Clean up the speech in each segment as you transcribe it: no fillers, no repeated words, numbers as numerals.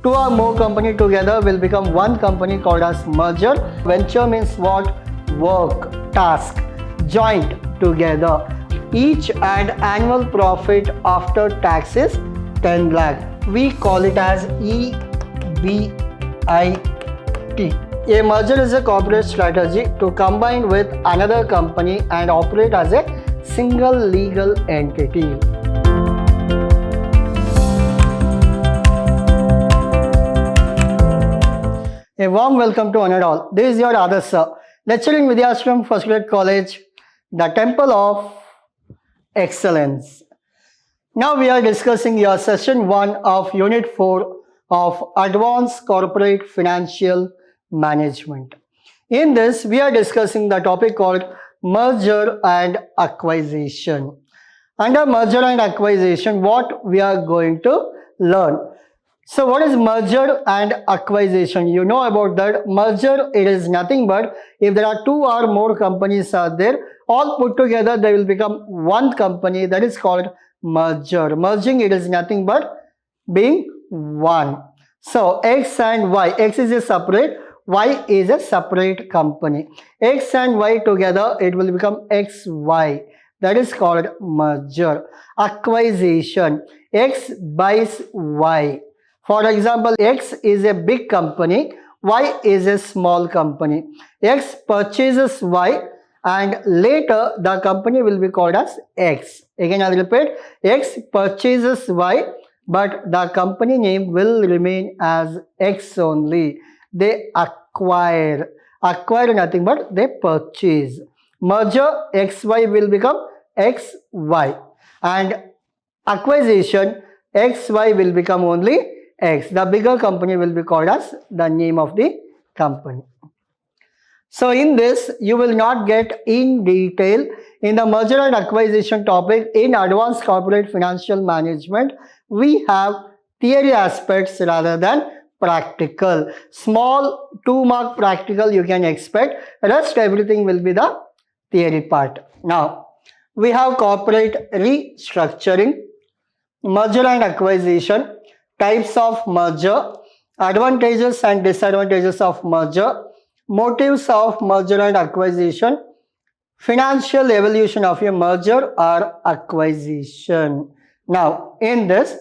Two or more company together will become one company called as merger. Venture means what? Work, task, joint together. Each and annual profit after tax is 10 lakh. We call it as EBIT. A merger is a corporate strategy to combine with another company and operate as a single legal entity. A warm welcome to one and all. This is your Adarsh sir, lecturing Vidhyaashram First Grade College, the Temple of Excellence. Now we are discussing your session 1 of Unit 4 of Advanced Corporate Financial Management. In this, we are discussing the topic called merger and acquisition. Under merger and acquisition, what we are going to learn? So what is merger and acquisition? You know about that. Merger, it is nothing but if there are two or more companies are there, all put together they will become one company. That is called merger. Merging, it is nothing but being one. So X and Y, X is a separate, Y is a separate company. X and Y together, it will become XY. That is called merger. Acquisition, X buys Y. For example, X is a big company, Y is a small company. X purchases Y and later the company will be called as X. Again, I will repeat, X purchases Y but the company name will remain as X only. They acquire nothing but they purchase. Merger, XY will become XY and acquisition, XY will become only X. The bigger company will be called as the name of the company. So in this, you will not get in detail in the merger and acquisition topic in Advanced Corporate Financial Management. We have theory aspects rather than practical. Small 2-mark practical you can expect. Rest everything will be the theory part. Now, we have corporate restructuring, merger and acquisition, types of merger, advantages and disadvantages of merger, motives of merger and acquisition, financial evolution of a merger or acquisition. Now, in this,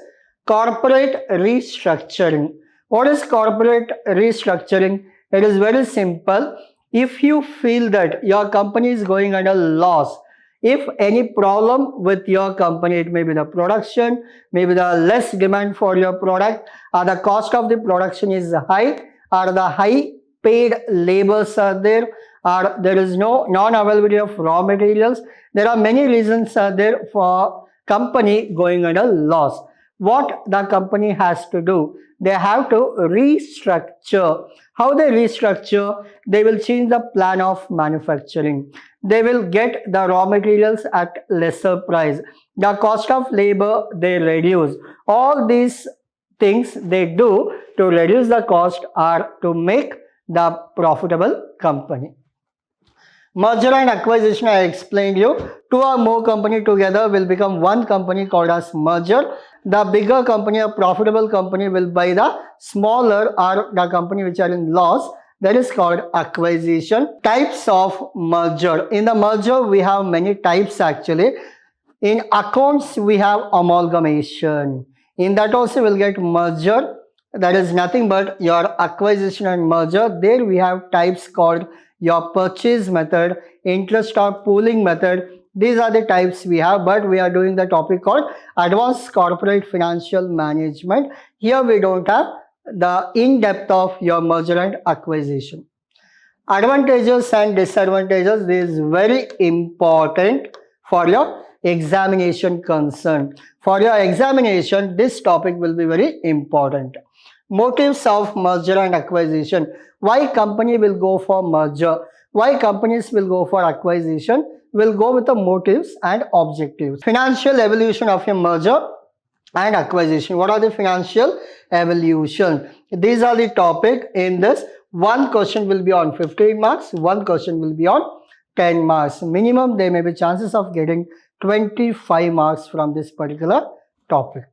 corporate restructuring. What is corporate restructuring? It is very simple. If you feel that your company is going under loss, if any problem with your company, it may be the production, maybe the less demand for your product, or the cost of the production is high, or the high paid labors are there, or there is no non-availability of raw materials. There are many reasons are there for company going under loss. What the company has to do? They have to restructure. How they restructure? They will change the plan of manufacturing. They will get the raw materials at lesser price. The cost of labor they reduce. All these things they do to reduce the cost or to make the profitable company. Merger and acquisition, I explained you. Two or more company together will become one company called as merger. The bigger company, a profitable company, will buy the smaller or the company which are in loss. That is called acquisition. Types of merger. In the merger, we have many types actually. In accounts, we have amalgamation. In that also, we'll get merger. That is nothing but your acquisition and merger. There we have types called your purchase method, interest or pooling method. These are the types we have, but we are doing the topic called Advanced Corporate Financial Management. Here we don't have the in-depth of your merger and acquisition. Advantages and disadvantages, this is very important for your examination concern. For your examination, this topic will be very important. Motives of merger and acquisition. Why company will go for merger? Why companies will go for acquisition? We'll go with the motives and objectives. Financial evolution of a merger and acquisition. What are the financial evolution? These are the topic in this. One question will be on 15 marks. One question will be on 10 marks. Minimum there may be chances of getting 25 marks from this particular topic.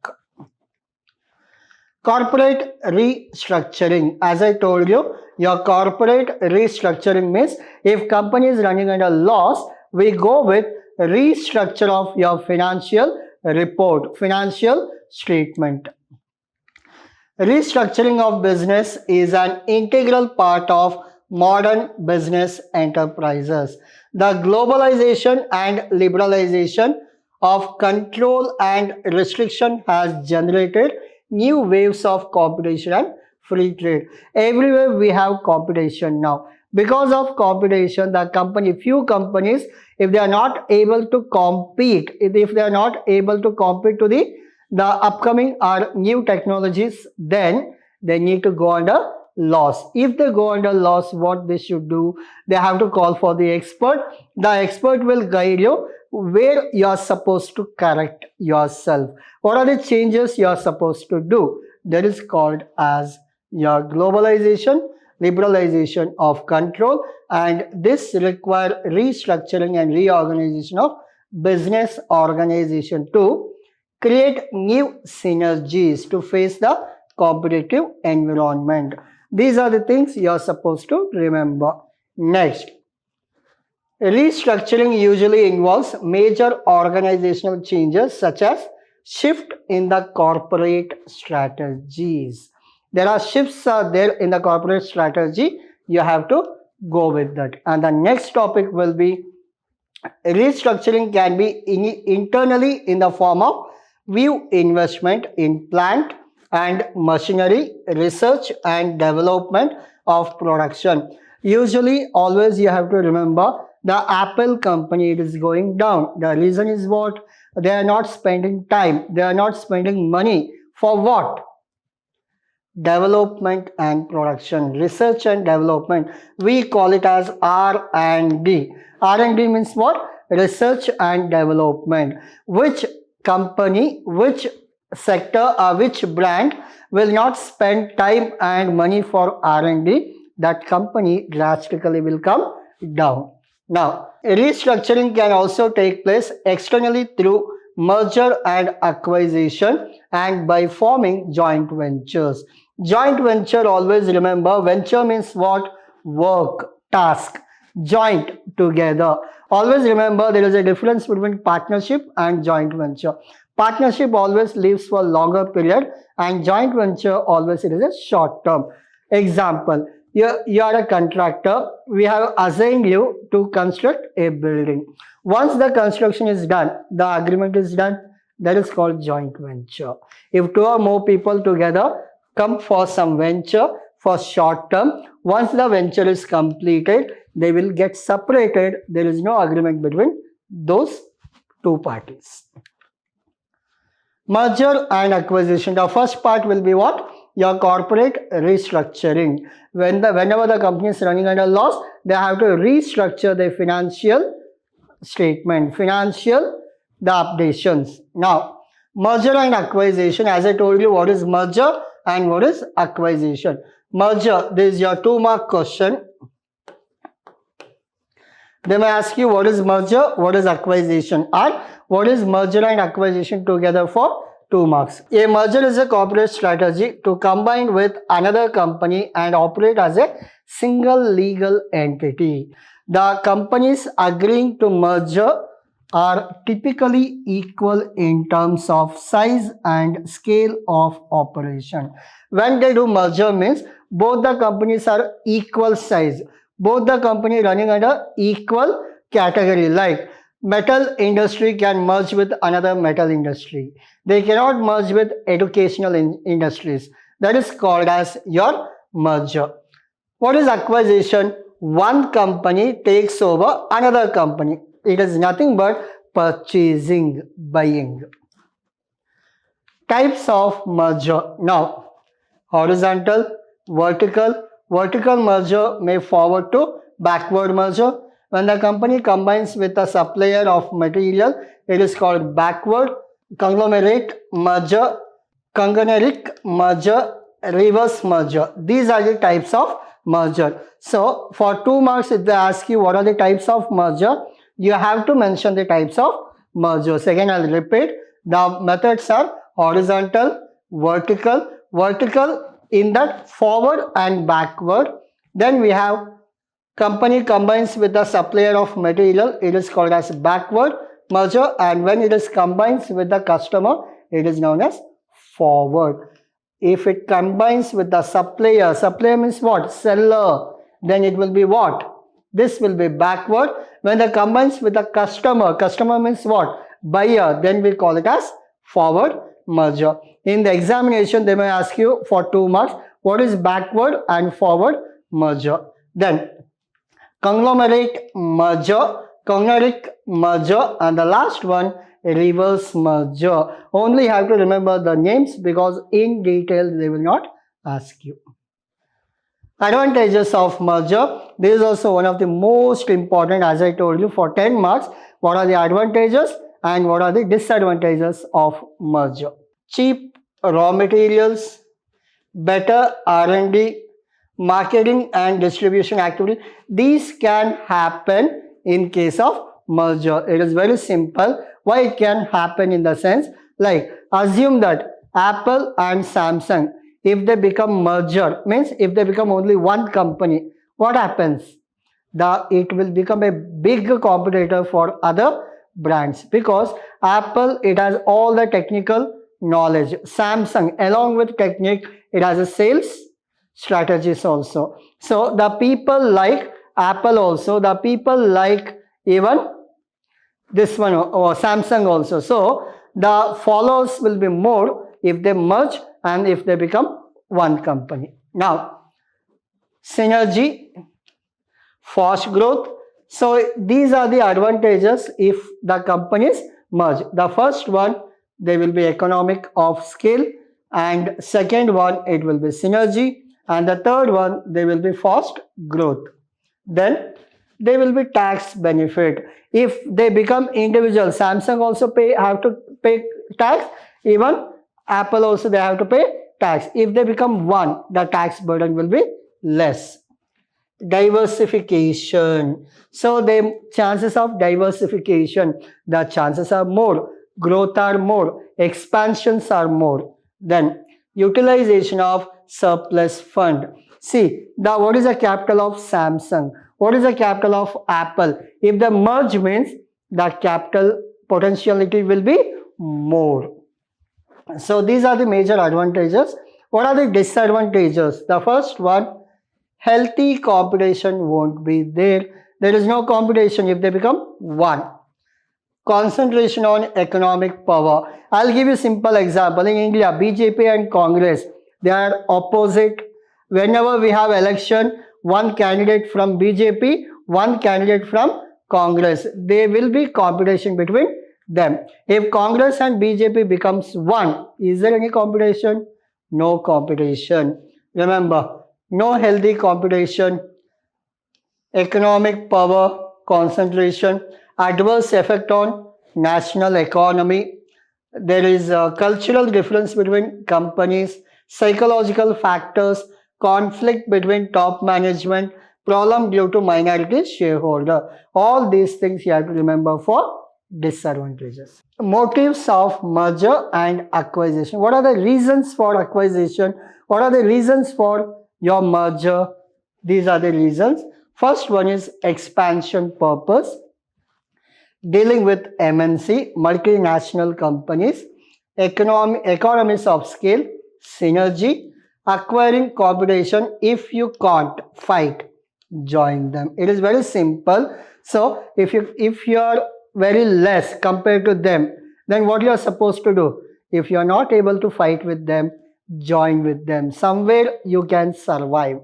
Corporate restructuring. As I told you, your corporate restructuring means if company is running under loss, we go with restructure of your financial report, financial statement. Restructuring of business is an integral part of modern business enterprises. The globalization and liberalization of control and restriction has generated new waves of competition and free trade. Everywhere we have competition now. Because of competition, few companies, if they are not able to compete, if they are not able to compete to the upcoming or new technologies, then they need to go under loss. If they go under loss, what they should do? They have to call for the expert. The expert will guide you where you are supposed to correct yourself. What are the changes you are supposed to do? That is called as your globalization, liberalization of control, and this require restructuring and reorganization of business organization to create new synergies to face the competitive environment. These are the things you are supposed to remember. Next, restructuring usually involves major organizational changes such as shift in the corporate strategies. There are shifts there in the corporate strategy. You have to go with that. And the next topic will be restructuring can be internally in the form of new investment in plant and machinery, research and development of production. Usually, always you have to remember the Apple company, it is going down. The reason is what? They are not spending time. They are not spending money. For what? Development and production, research and development. We call it as R&D. R&D means what? Research and development. Which company, which sector or which brand will not spend time and money for R&D, that company drastically will come down. Now, restructuring can also take place externally through merger and acquisition and by forming joint ventures. Joint venture, always remember, venture means what? Work, task, joint, together. Always remember there is a difference between partnership and joint venture. Partnership always lives for longer period and joint venture always it is a short term. Example, you are a contractor, we have assigned you to construct a building. Once the construction is done, the agreement is done, that is called joint venture. If two or more people together come for some venture for short term, once the venture is completed, they will get separated. There is no agreement between those two parties. Merger and acquisition. The first part will be what? Your corporate restructuring. Whenever the company is running under loss, they have to restructure their financial statement, the updations. Now, merger and acquisition. As I told you, what is merger and what is acquisition? Merger, this is your 2-mark question. They may ask you what is merger, what is acquisition, or what is merger and acquisition together for 2 marks. A merger is a corporate strategy to combine with another company and operate as a single legal entity. The companies agreeing to merger are typically equal in terms of size and scale of operation. When they do merger means both the companies are equal size. Both the company running under equal category, like metal industry can merge with another metal industry. They cannot merge with educational industries. That is called as your merger. What is acquisition? One company takes over another company. It is nothing but purchasing, buying. Types of merger. Now, horizontal, vertical. Vertical merger may forward to backward merger. When the company combines with a supplier of material, it is called backward. Conglomerate merger, congeneric merger, reverse merger. These are the types of merger. So, for 2 marks, if they ask you what are the types of merger, you have to mention the types of mergers. Again, I'll repeat. The methods are horizontal, vertical. vertical in that forward and backward. Then we have company combines with the supplier of material, it is called as backward merger, and when it is combines with the customer, it is known as forward. If it combines with the supplier, supplier means what? Seller, then it will be what? This will be backward. When it combines with the customer, customer means what? Buyer, then we call it as forward merger. In the examination, they may ask you for 2 marks, what is backward and forward merger? Then conglomerate merger, and the last one, reverse merger. Only have to remember the names because in detail they will not ask you. Advantages of merger. This is also one of the most important, as I told you, for 10 marks. What are the advantages and what are the disadvantages of merger? Cheap raw materials, better R&D, marketing and distribution activity. These can happen in case of merger. It is very simple. Why it can happen in the sense, like assume that Apple and Samsung, if they become merger, means if they become only one company, what happens? It will become a big competitor for other brands, because Apple, it has all the technical knowledge. Samsung, along with technique, it has a sales strategies also. So the people like Apple also, the people like even this one or Samsung also. So the followers will be more if they merge and if they become one company. Now, synergy, fast growth. So these are the advantages if the companies merge. The first one, they will be economic of scale, and second one, it will be synergy, and the third one, they will be fast growth. Then they will be tax benefit. If they become individual, Samsung also have to pay tax, even Apple also they have to pay tax. If they become one, the tax burden will be less. Diversification. So the chances of diversification, the chances are more, growth are more, expansions are more. Then utilization of surplus fund. See, what is the capital of Samsung? What is the capital of Apple? If the merge means the capital potentiality will be more. So these are the major advantages. What are the disadvantages? The first one, healthy competition won't be there. There is no competition if they become one. Concentration on economic power. I'll give you a simple example. In India, BJP and Congress, they are opposite. Whenever we have election, one candidate from BJP, one candidate from Congress, there will be competition between them. If Congress and BJP becomes one, is there any competition? No competition. Remember, no healthy competition, economic power, concentration, adverse effect on national economy. There is a cultural difference between companies, psychological factors, conflict between top management, problem due to minority shareholder. All these things you have to remember for disadvantages. Motives of merger and acquisition. What are the reasons for acquisition? What are the reasons for your merger? These are the reasons. First one is expansion purpose, dealing with MNC, multinational companies, economies of scale, synergy, acquiring competition. If you can't fight, join them. It is very simple. So if you are very less compared to them, then what you are supposed to do? If you are not able to fight with them, join with them. Somewhere you can survive.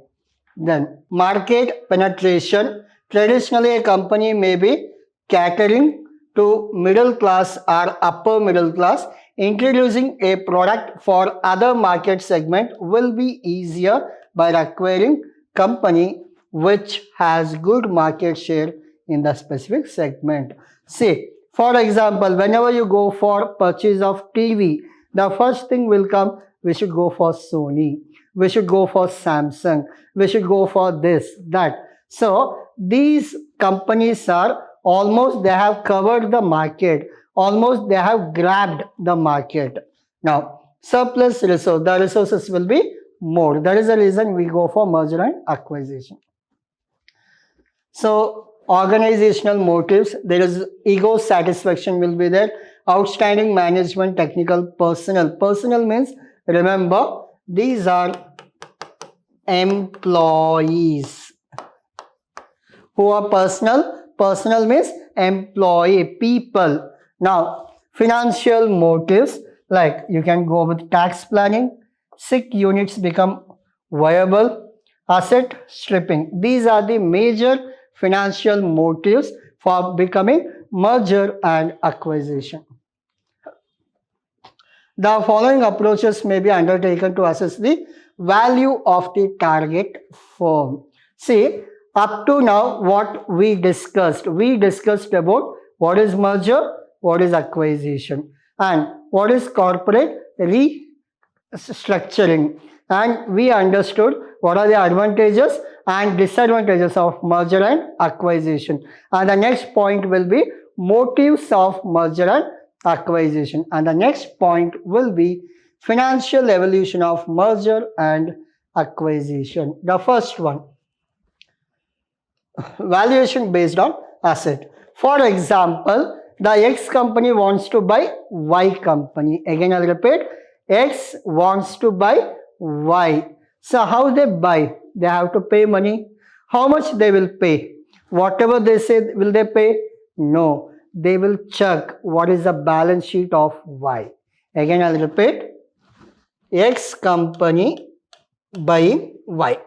Then market penetration. Traditionally, a company may be catering to middle class or upper middle class. Introducing a product for other market segment will be easier by acquiring company which has good market share in the specific segment. See, for example, whenever you go for purchase of TV, the first thing will come, we should go for Sony, we should go for Samsung, we should go for this, that. So these companies are almost, they have covered the market, almost they have grabbed the market. Now, surplus resource, the resources will be more. That is the reason we go for merger and acquisition. So organizational motives, there is ego satisfaction will be there, outstanding management, technical, personal. Personal means, remember, these are employees who are personal. Personal means employee, people. Now financial motives, like you can go with tax planning, sick units become viable, asset stripping. These are the major financial motives for becoming merger and acquisition. The following approaches may be undertaken to assess the value of the target firm. See, up to now what we discussed about what is merger, what is acquisition, and what is corporate restructuring, and we understood what are the advantages and disadvantages of merger and acquisition. And the next point will be motives of merger and acquisition, and the next point will be financial evolution of merger and acquisition. The first one, valuation based on asset. For example, the X company wants to buy Y company. Again I'll repeat, X wants to buy Y. So how they buy? They have to pay money. How much they will pay? Whatever they say, will they pay? No. They will check what is the balance sheet of Y. Again I'll repeat, X company buying Y.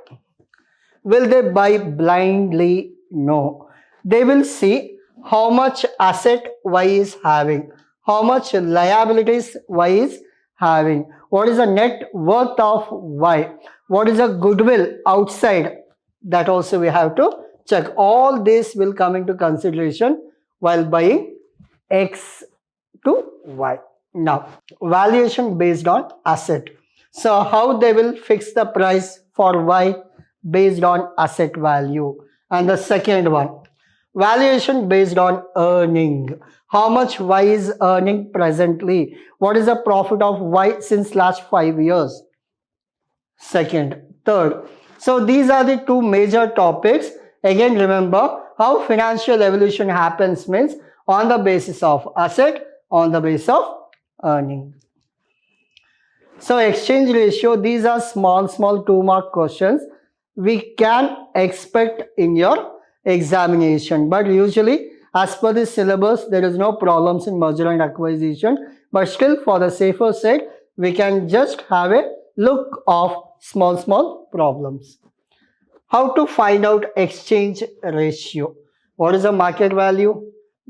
Will they buy blindly? No. They will see how much asset Y is having, how much liabilities Y is having, what is the net worth of Y, what is the goodwill outside, that also we have to check. All this will come into consideration while buying X to Y. Now, valuation based on asset. So how they will fix the price for Y? Based on asset value. And the second one, valuation based on earning. How much Y is earning presently? What is the profit of Y since last 5 years? Second. Third. So these are the two major topics. Again, remember how financial evolution happens means on the basis of asset, on the basis of earning. So exchange ratio, these are small 2-mark questions we can expect in your examination, but usually as per the syllabus there is no problems in merger and acquisition, but still for the safer side we can just have a look of small problems. How to find out exchange ratio? What is the market value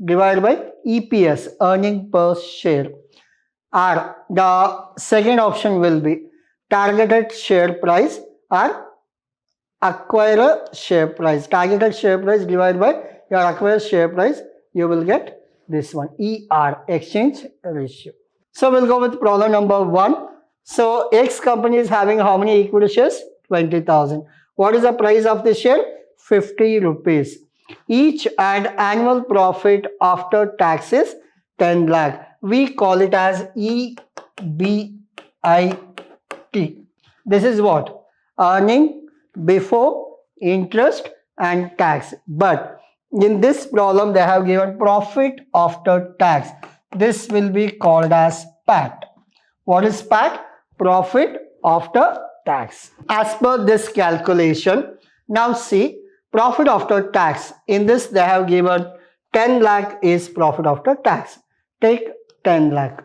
divided by EPS, earning per share, or the second option will be targeted share price or acquirer share price. Targeted share price divided by your acquired share price, you will get this one, ER, exchange ratio. So we'll go with problem number 1. So X company is having how many equity shares? 20,000. What is the price of the share? 50 rupees. Each and annual profit after tax is 10 lakh. We call it as EBIT. This is what? Earning before interest and tax. But in this problem they have given profit after tax. This will be called as PAT. What is PAT? Profit after tax. As per this calculation, now see, profit after tax, in this they have given 10 lakh is profit after tax. Take 10 lakh.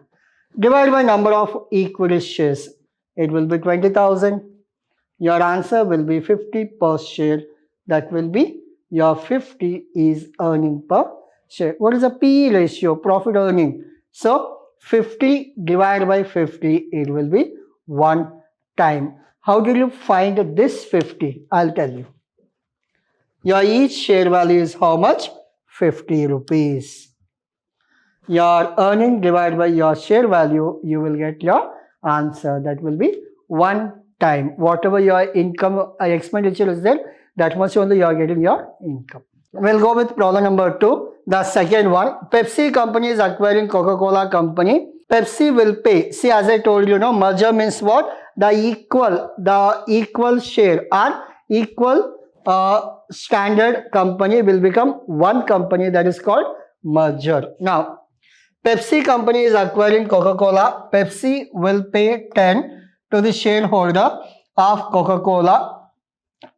Divide by number of equity shares. It will be 20,000. Your answer will be 50 per share. That will be your 50 is earning per share. What is the P ratio? Profit earning. So 50 divided by 50, it will be 1 time. How did you find this 50? I'll tell you. Your each share value is how much? 50 rupees. Your earning divided by your share value, you will get your answer. That will be 1 time. Whatever your income expenditure is there, that much only you are getting your income. We'll go with problem number 2. The second one, Pepsi company is acquiring Coca-Cola company. Pepsi will pay. See, as I told you, no, merger means what? The equal share or equal standard company will become one company, that is called merger. Now, Pepsi company is acquiring Coca-Cola. Pepsi will pay 10 to the shareholder of Coca-Cola.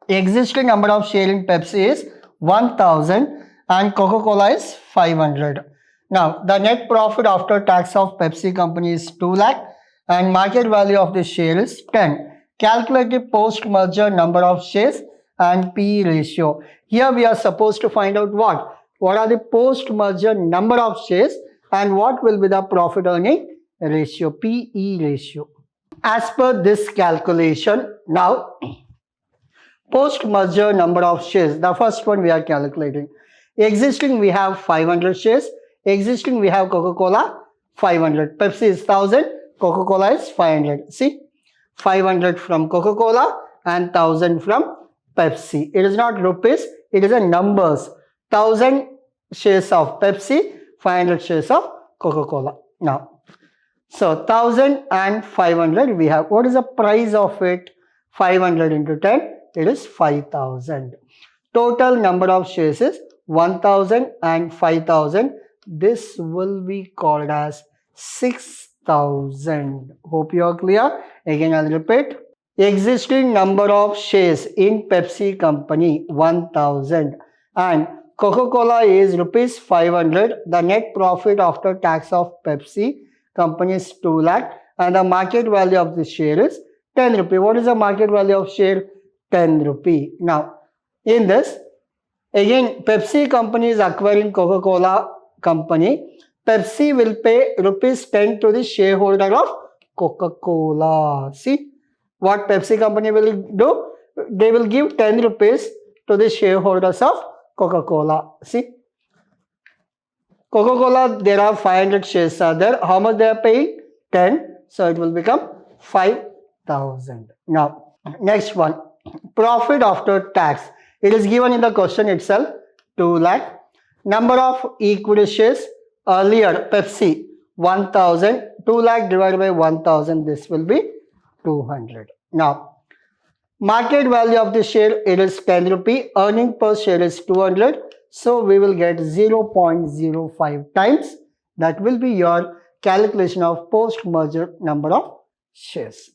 Existing number of share in Pepsi is 1000 and Coca-Cola is 500. Now, the net profit after tax of Pepsi company is 2 lakh and market value of the share is 10. Calculate the post-merger number of shares and PE ratio. Here we are supposed to find out what? What are the post-merger number of shares and what will be the profit earning ratio, PE ratio. As per this calculation, now post-merger number of shares, the first one we are calculating. Existing we have 500 shares. Existing we have Coca-Cola 500. Pepsi is 1000, Coca-Cola is 500. See, 500 from Coca-Cola and 1000 from Pepsi. It is not rupees, it is a numbers. 1000 shares of Pepsi, 500 shares of Coca-Cola. Now, so 1000 and 500 we have. What is the price of it? 500 into 10, it is 5000. Total number of shares is 1000 and 5000. This will be called as 6000. Hope you are clear. Again, I'll repeat. Existing number of shares in Pepsi company 1000 and Coca-Cola is rupees 500. The net profit after tax of Pepsi company is 2 lakh and the market value of the share is 10 rupee. What is the market value of share? 10 rupee. Now, in this, again, Pepsi company is acquiring Coca-Cola company. Pepsi will pay rupees 10 to the shareholder of Coca-Cola. See, what Pepsi company will do? They will give 10 rupees to the shareholders of Coca-Cola. See, Coca-Cola, there are 500 shares are there. How much they are paying? 10. So it will become 5000. Now, next one. Profit after tax. It is given in the question itself. 2 lakh. Number of equity shares. Earlier, Pepsi 1000. 2 lakh divided by 1000. This will be 200. Now, market value of the share, it is 10 rupee. Earning per share is 200. So we will get 0.05 times. That will be your calculation of post-merger number of shares.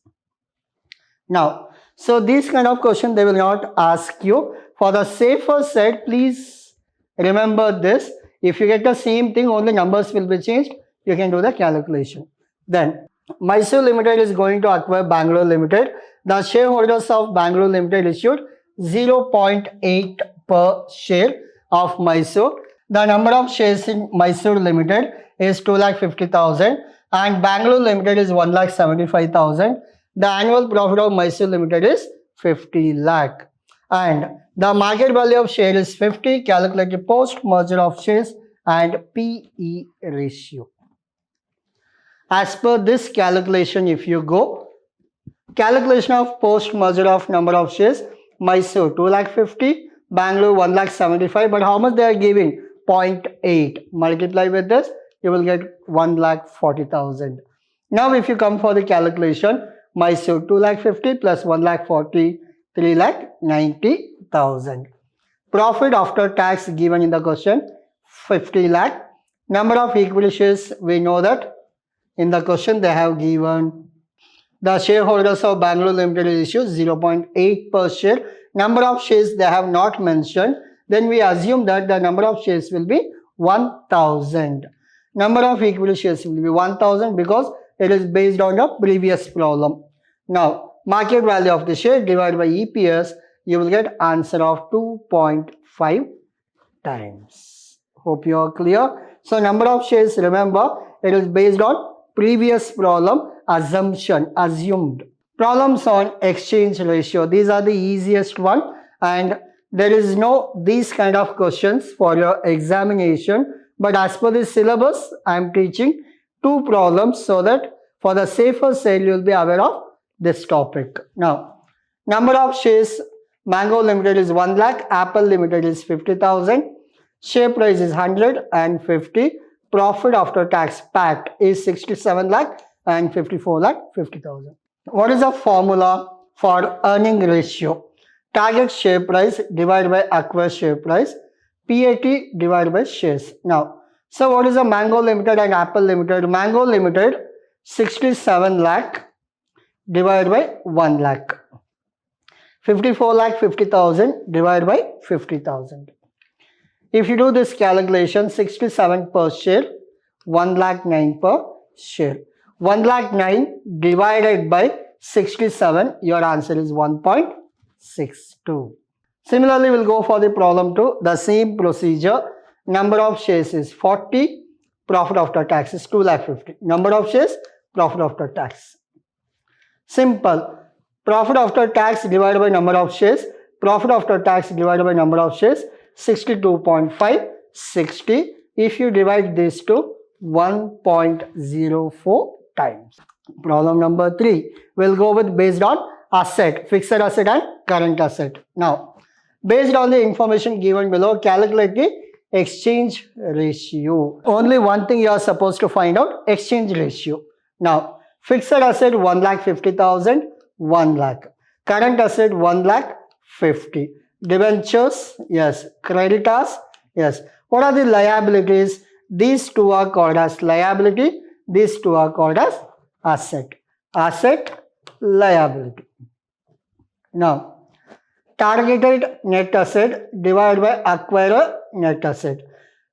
Now, so these kind of questions they will not ask you. For the safer side, please remember this. If you get the same thing, only numbers will be changed. You can do the calculation. Then, MYSURU Limited is going to acquire Bangalore Limited. The shareholders of Bangalore Limited issued 0.8 per share of MYSURU. The number of shares in MYSURU Limited is 2,50,000 and Bangalore Limited is 1,75,000. The annual profit of MYSURU Limited is 50 lakh and the market value of share is 50. Calculate the post merger of shares and PE ratio. As per this calculation, if you go, calculation of post merger of number of shares, MYSURU 2,50,000, Bangalore 1,75,000, but how much they are giving? 0.8. Multiply with this, you will get 1,40,000. Now if you come for the calculation, MYSURU 2,50,000 plus 1,40,000, 3,90,000. Profit after tax given in the question, 50 lakh. Number of equity shares, we know that in the question they have given the shareholders of Bangalore Limited issued 0.8 per share. Number of shares they have not mentioned. Then we assume that the number of shares will be 1000. Number of equity shares will be 1000 because it is based on the previous problem. Now, market value of the share divided by EPS, you will get answer of 2.5 times. Hope you are clear. So, number of shares, remember, it is based on previous problem, assumption, assumed. Problems on exchange ratio, these are the easiest one and there is no these kind of questions for your examination. But as per the syllabus, I am teaching 2 problems so that for the safer side, you will be aware of this topic. Now, number of shares, Mango Limited is 1 lakh, Apple Limited is 50,000, share price is 100 and 50. profit after tax PAT is 67 lakh and 54 lakh 50,000. What is the formula for earning ratio? Target share price divided by acquired share price, PAT divided by shares. Now, so what is the Mango Limited and Apple Limited? Mango Limited 67 lakh divided by 1 lakh. 54 lakh 50,000 divided by 50,000. If you do this calculation, 67 per share, 1 lakh 9 per share. 1 lakh 9 divided by 67, your answer is 1.62. Similarly, we'll go for the problem 2. The same procedure. Number of shares is 40. Profit after tax is 2 lakh 50. Number of shares, profit after tax. Simple. Profit after tax divided by number of shares. Profit after tax divided by number of shares. 62.5, 60. If you divide this to 1.04 times. Problem number 3. We'll go with based on asset, fixed asset and current asset. Now, based on the information given below, calculate the exchange ratio. Only one thing you are supposed to find out, exchange ratio. Now, fixed asset 1 lakh 50,000, 1 lakh. Current asset 1 lakh 50. Debentures, yes. Creditors, yes. What are the liabilities? These two are called as liability. These two are called as asset. Asset, liability. Now, targeted net asset divided by acquired net asset.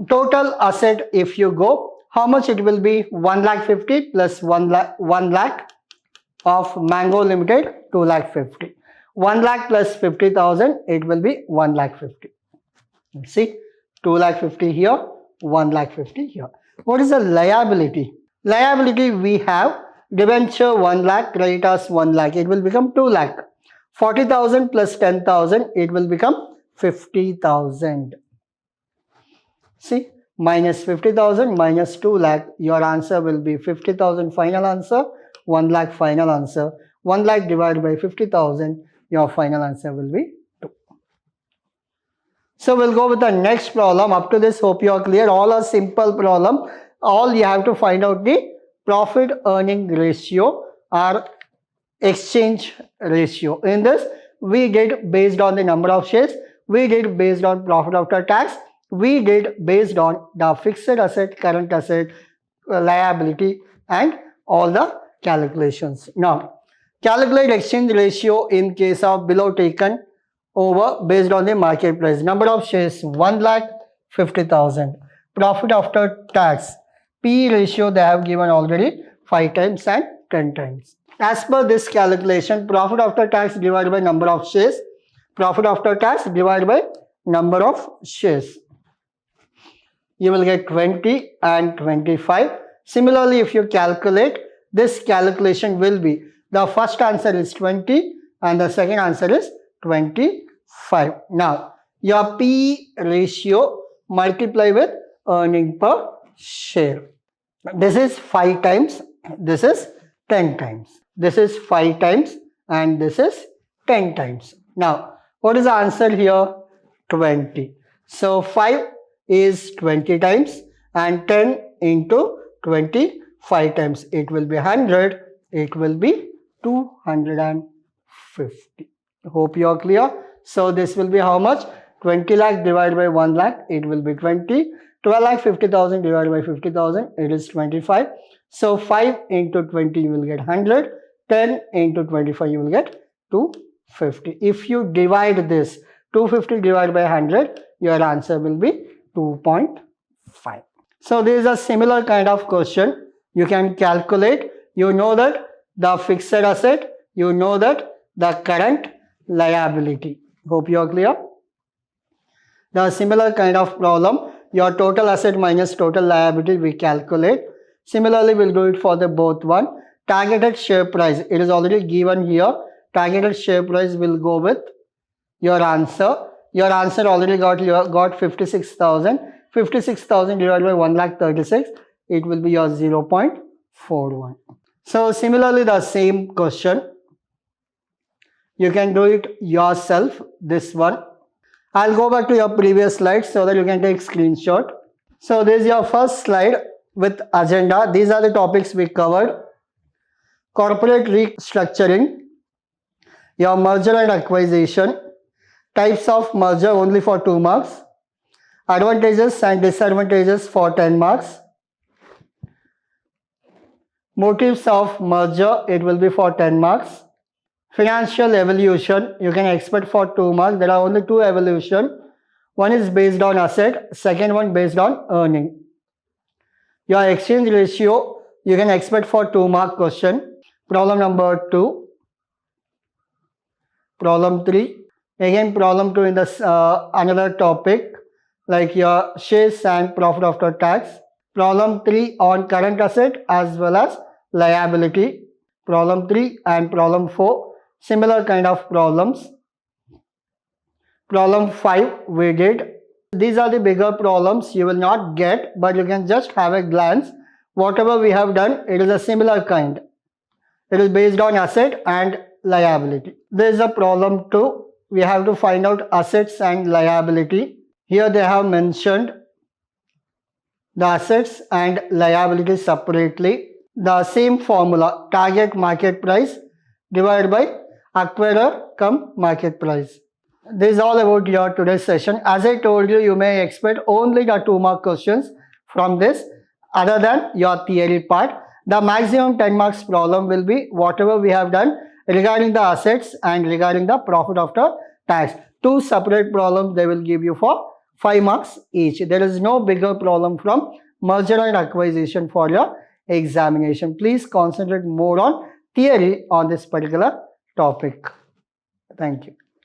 Total asset, if you go, how much it will be? 1 lakh 50 plus 1 lakh of Mango Limited, 2 lakh 50. 1 lakh plus 50,000, it will be 1 lakh 50. See, 2 lakh 50 here, 1 lakh 50 here. What is the liability? Liability we have debenture 1 lakh, creditors 1 lakh. It will become 2 lakh. 40,000 plus 10,000, it will become 50,000. See, minus 50,000 minus 2 lakh, your answer will be 50,000 final answer, 1 lakh final answer. 1 lakh divided by 50,000, your final answer will be 2. So we'll go with the next problem. Up to this, hope you are clear. All are simple problem. All you have to find out the profit earning ratio or exchange ratio. In this, we did based on the number of shares. We did based on profit after tax. We did based on the fixed asset, current asset, liability and all the calculations. Now, calculate exchange ratio in case of below taken over based on the market price. Number of shares 1 lakh 50,000. Profit after tax. P ratio they have given already 5 times and 10 times. As per this calculation, profit after tax divided by number of shares. Profit after tax divided by number of shares. You will get 20 and 25. Similarly, if you calculate, this calculation will be, the first answer is 20 and the second answer is 25. Now, your P ratio multiply with earning per share. This is 5 times, this is 10 times. This is 5 times and this is 10 times. Now, what is the answer here? 20. So, 5 is 20 times and 10 into 25 times. It will be 100. It will be 250. Hope you are clear. So, this will be how much? 20 lakh divided by 1 lakh. It will be 20. 12 lakh 50,000 divided by 50,000. It is 25. So, 5 into 20 you will get 100. 10 into 25 you will get 250. If you divide this 250 divided by 100, your answer will be 2.5. So, this is a similar kind of question. You can calculate. You know that the fixed asset. You know that the current liability. Hope you are clear. The similar kind of problem. Your total asset minus total liability we calculate. Similarly, we'll do it for the both one. Targeted share price. It is already given here. Targeted share price will go with your answer. Your answer already got 56,000. 56,000 divided by 1,36,000. It will be your 0.41. So similarly, the same question. You can do it yourself. This one. I'll go back to your previous slide so that you can take screenshot. So this is your first slide with agenda. These are the topics we covered. Corporate restructuring, your merger and acquisition, types of merger only for 2 marks, advantages and disadvantages for 10 marks, motives of merger, it will be for 10 marks, financial evolution, you can expect for 2 marks. There are only 2 evolution. One is based on asset, second one based on earning. Your exchange ratio, you can expect for 2 mark question. Problem number 2. Problem 3. Again problem 2 in this another topic like your shares and profit after tax. Problem 3 on current asset as well as liability. Problem 3 and problem 4 similar kind of problems. Problem 5 we did. These are the bigger problems you will not get, but you can just have a glance. Whatever we have done, it is a similar kind. It is based on asset and liability. There is a problem 2. We have to find out assets and liability. Here they have mentioned the assets and liability separately. The same formula, target market price divided by acquirer cum market price. This is all about your today's session. As I told you, you may expect only the 2 mark questions from this other than your theory part. The maximum 10 marks problem will be whatever we have done regarding the assets and regarding the profit after tax. 2 separate problems they will give you for 5 marks each. There is no bigger problem from merger and acquisition for your examination. Please concentrate more on theory on this particular topic. Thank you.